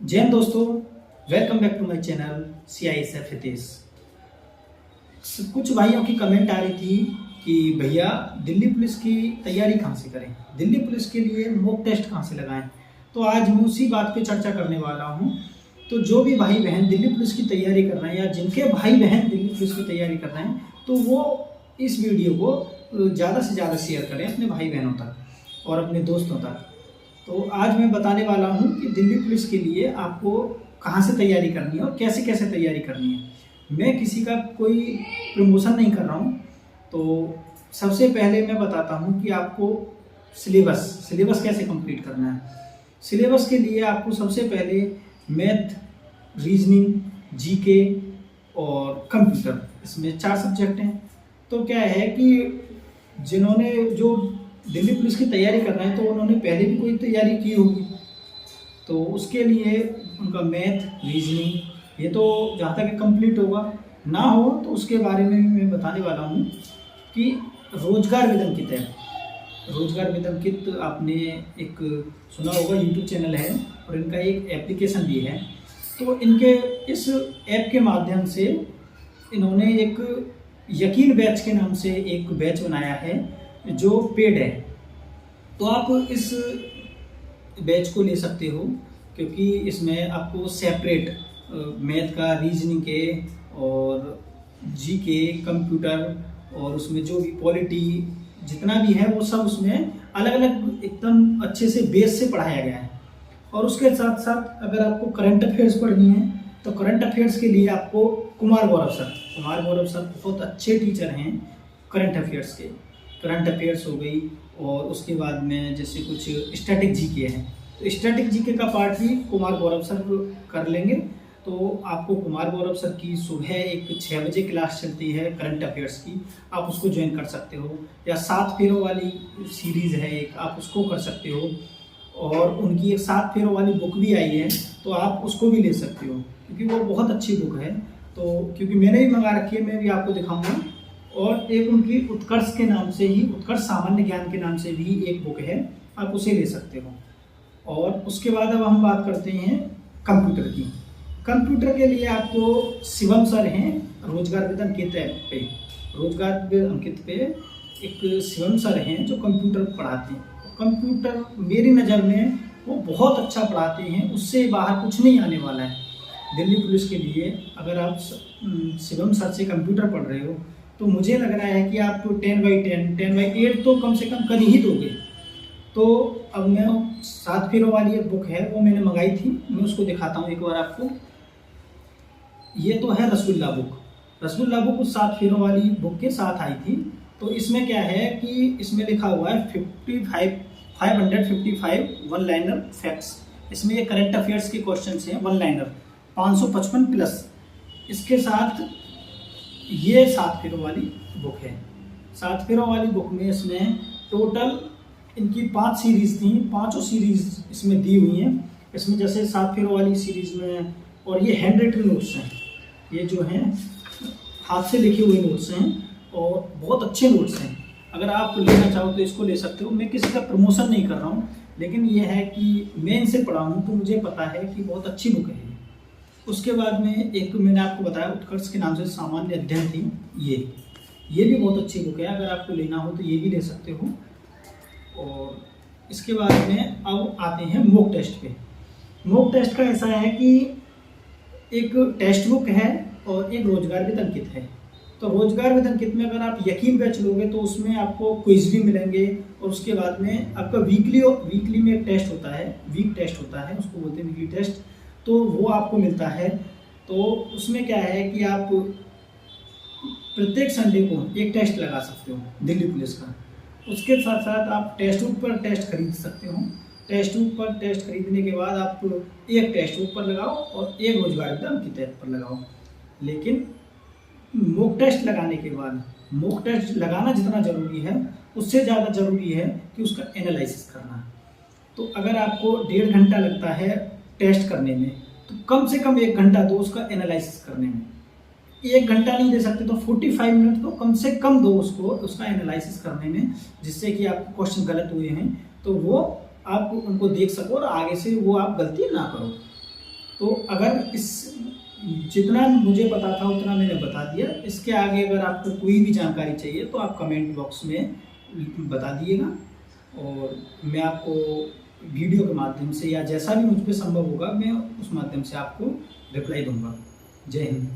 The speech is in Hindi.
जय हिंद दोस्तों, welcome back to my channel CISF Hitesh. कुछ भाइयों की कमेंट आ रही थी कि भैया दिल्ली पुलिस की तैयारी कहाँ से करें, दिल्ली पुलिस के लिए मॉक टेस्ट कहाँ से लगाएं। तो आज मैं उसी बात पे चर्चा करने वाला हूँ। तो जो भी भाई बहन दिल्ली पुलिस की तैयारी कर रहे हैं या जिनके भाई बहन दिल्ली पुलिस की तैयारी कर रहे हैं, तो वो इस वीडियो को ज़्यादा से ज़्यादा शेयर करें अपने भाई बहनों तक और अपने दोस्तों तक। तो आज मैं बताने वाला हूँ कि दिल्ली पुलिस के लिए आपको कहाँ से तैयारी करनी है और कैसे कैसे तैयारी करनी है। मैं किसी का कोई प्रमोशन नहीं कर रहा हूँ। तो सबसे पहले मैं बताता हूँ कि आपको सिलेबस कैसे कंप्लीट करना है। सिलेबस के लिए आपको सबसे पहले मैथ, रीजनिंग, जीके और कंप्यूटर, इसमें 4 सब्जेक्ट हैं। तो क्या है कि जिन्होंने जो दिल्ली पुलिस की तैयारी कर रहे हैं तो उन्होंने पहले भी कोई तैयारी की होगी, तो उसके लिए उनका मैथ, रीजनिंग ये तो जहाँ तक कंप्लीट होगा, ना हो तो उसके बारे में भी मैं बताने वाला हूँ कि रोजगार वेतन कित है। रोजगार वेतन कित आपने एक सुना होगा, यूट्यूब चैनल है और इनका एक एप्लीकेशन भी है। तो इनके इस ऐप के माध्यम से इन्होंने एक यकीन बैच के नाम से एक बैच बनाया है जो पेड है। तो आप इस बैच को ले सकते हो क्योंकि इसमें आपको सेपरेट मैथ का, रीजनिंग के और जीके, कंप्यूटर और उसमें जो भी पॉलिटी जितना भी है वो सब उसमें अलग अलग एकदम अच्छे से बेस से पढ़ाया गया है। और उसके साथ साथ अगर आपको करंट अफेयर्स पढ़नी है तो करंट अफेयर्स के लिए आपको कुमार गौरव सर बहुत अच्छे टीचर हैं करंट अफेयर्स के। करंट अफेयर्स हो गई और उसके बाद में जैसे कुछ स्टैटिक जीके है, तो स्टैटिक जीके का पार्ट भी कुमार गौरव सर कर लेंगे। तो आपको कुमार गौरव सर की सुबह एक 6 बजे क्लास चलती है करंट अफेयर्स की, आप उसको ज्वाइन कर सकते हो। या 7 फेरों वाली सीरीज़ है एक, आप उसको कर सकते हो। और उनकी एक 7 फेरों वाली बुक भी आई है, तो आप उसको भी ले सकते हो क्योंकि वो बहुत अच्छी बुक है। तो क्योंकि मैंने भी मंगा रखी है, मैं भी आपको दिखाऊंगा। और एक उनकी उत्कर्ष के नाम से ही, उत्कर्ष सामान्य ज्ञान के नाम से भी एक बुक है, आप उसे ले सकते हो। और उसके बाद अब हम बात करते हैं कंप्यूटर की। कंप्यूटर के लिए आपको शिवम सर हैं रोजगार वेतन कित ऐप पे, रोजगार वेतन कित पे एक शिवम सर हैं जो कंप्यूटर पढ़ाते हैं। कंप्यूटर मेरी नज़र में वो बहुत अच्छा पढ़ाते हैं, उससे बाहर कुछ नहीं आने वाला है दिल्ली पुलिस के लिए। अगर आप शिवम सर से कंप्यूटर पढ़ रहे हो तो मुझे लग रहा है कि आप 10/10, 10/8 तो कम से कम कर ही दोगे। तो अब मैं 7 फेरों वाली एक बुक है वो मैंने मंगाई थी, मैं उसको दिखाता हूँ एक बार आपको। ये तो है रसगुल्ला बुक उस 7 फेरों वाली बुक के साथ आई थी। तो इसमें क्या है कि इसमें लिखा हुआ है 555 वन लाइनर फैक्ट्स। इसमें ये करंट अफेयर्स के क्वेश्चन हैं, वन लाइनर 555 प्लस। इसके साथ ये 7 फेरों वाली बुक है। 7 फेरों वाली बुक में इसमें टोटल इनकी 5 सीरीज़ थी, 5 सीरीज़ इसमें दी हुई हैं। इसमें जैसे 7 फेरों वाली सीरीज़ में, और ये हैंड राइटिंग नोट्स हैं, ये जो हैं हाथ से लिखे हुए नोट्स हैं और बहुत अच्छे नोट्स हैं। अगर आप लेना चाहो तो इसको ले सकते हो। मैं किसी का प्रमोशन नहीं कर रहा हूँ, लेकिन ये है कि मैं इनसे पढ़ा हूँ तो मुझे पता है कि बहुत अच्छी बुक है। उसके बाद में एक मैंने आपको बताया उत्कर्ष के नाम से सामान्य अध्ययन थी, ये भी बहुत अच्छी बुक है, अगर आपको लेना हो तो ये भी ले सकते हो। और इसके बाद में अब आते हैं मॉक टेस्ट पे। मॉक टेस्ट का ऐसा है कि एक टेक्स्ट बुक है और एक रोजगार वेतन कित है। तो रोजगार वेतन कित में अगर आप यकीन बैच लोगे तो उसमें आपको क्विज भी मिलेंगे और उसके बाद में आपका वीकली में एक टेस्ट होता है, वीक टेस्ट होता है, उसको बोलते हैं वीकली टेस्ट, तो वो आपको मिलता है। तो उसमें क्या है कि आप प्रत्येक संडे को एक टेस्ट लगा सकते हो दिल्ली पुलिस का। उसके साथ साथ आप टेक्स्ट बुक पर टेस्ट खरीद सकते हो। टेक्स्ट बुक पर टेस्ट खरीदने के बाद आप एक टेक्स्ट बुक पर लगाओ और एक रोजगार वेतन कित ऐप पर लगाओ। लेकिन मॉक टेस्ट लगाने के बाद, मॉक टेस्ट लगाना जितना ज़रूरी है उससे ज़्यादा ज़रूरी है कि उसका एनालिसिस करना। तो अगर आपको 1.5 घंटा लगता है टेस्ट करने में, तो कम से कम 1 घंटा दो उसका एनालिसिस करने में। 1 घंटा नहीं दे सकते तो 45 मिनट तो कम से कम दो उसको, उसका एनालिसिस करने में, जिससे कि आपको क्वेश्चन गलत हुए हैं तो वो आप उनको देख सको और आगे से वो आप गलती ना करो। तो अगर इस जितना मुझे पता था उतना मैंने बता दिया। इसके आगे अगर आपको कोई भी जानकारी चाहिए तो आप कमेंट बॉक्स में बता दिएगा, और मैं आपको वीडियो के माध्यम से या जैसा भी मुझ पे संभव होगा मैं उस माध्यम से आपको रिप्लाई दूंगा। जय हिंद।